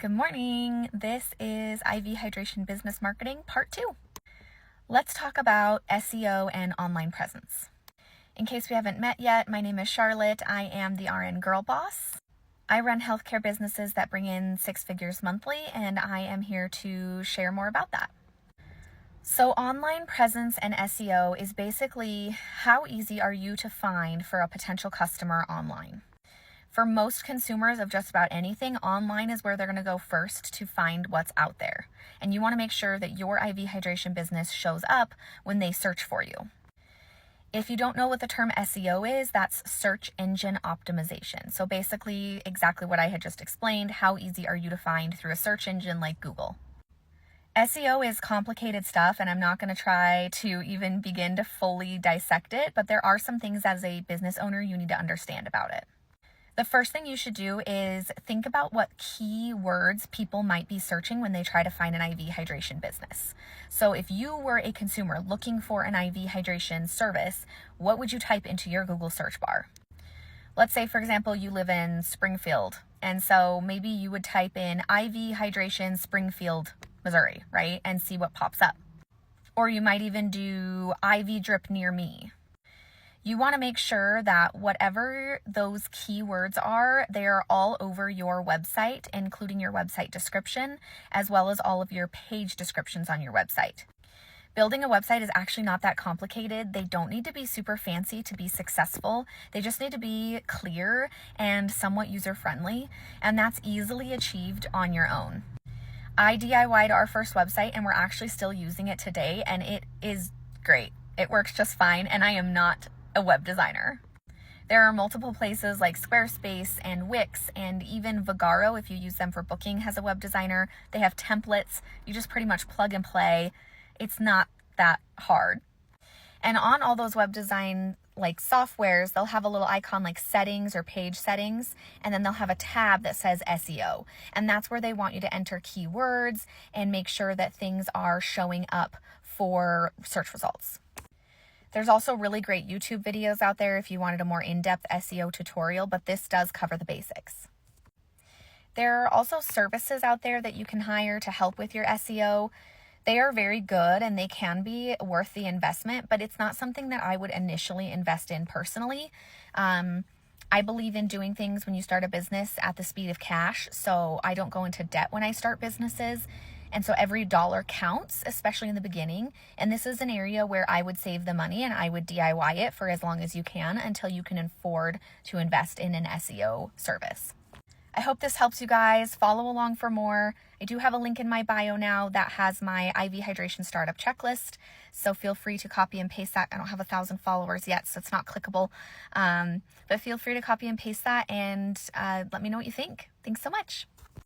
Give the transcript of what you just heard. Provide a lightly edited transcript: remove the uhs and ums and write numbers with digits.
Good morning. This is IV Hydration Business Marketing Part 2. Let's talk about SEO and online presence. In case we haven't met yet, my name is Charlotte. I am the RN Girl Boss. I run healthcare businesses that bring in 6 figures monthly, and I am here to share more about that. So online presence and SEO is basically how easy are you to find for a potential customer online. For most consumers of just about anything, online is where they're going to go first to find what's out there. And you want to make sure that your IV hydration business shows up when they search for you. If you don't know what the term SEO is, that's search engine optimization. So basically exactly what I had just explained. How easy are you to find through a search engine like Google? SEO is complicated stuff, and I'm not going to try to even begin to fully dissect it, but there are some things as a business owner you need to understand about it. The first thing you should do is think about what keywords people might be searching when they try to find an IV hydration business. So if you were a consumer looking for an IV hydration service, what would you type into your Google search bar? Let's say, for example, you live in Springfield, and so maybe you would type in IV hydration Springfield, Missouri, right? And see what pops up. Or you might even do IV drip near me. You want to make sure that whatever those keywords are, they are all over your website, including your website description, as well as all of your page descriptions on your website. Building a website is actually not that complicated. They don't need to be super fancy to be successful. They just need to be clear and somewhat user-friendly, and that's easily achieved on your own. I DIY'd our first website, and we're actually still using it today, and it is great. It works just fine, and I am not a web designer. There are multiple places like Squarespace and Wix and even Vagaro, if you use them for booking, has a web designer. They have templates. You just pretty much plug and play. It's not that hard. And on all those web design like softwares, they'll have a little icon like settings or page settings, and then they'll have a tab that says SEO. And that's where they want you to enter keywords and make sure that things are showing up for search results. There's also really great YouTube videos out there if you wanted a more in-depth SEO tutorial, but this does cover the basics. There are also services out there that you can hire to help with your SEO. They are very good and they can be worth the investment, but it's not something that I would initially invest in personally. I believe in doing things when you start a business at the speed of cash, so I don't go into debt when I start businesses. And so every dollar counts, especially in the beginning. And this is an area where I would save the money and I would DIY it for as long as you can until you can afford to invest in an SEO service. I hope this helps you guys. Follow along for more. I do have a link in my bio now that has my IV hydration startup checklist. So feel free to copy and paste that. I don't have 1,000 followers yet, so it's not clickable. But feel free to copy and paste that and let me know what you think. Thanks so much.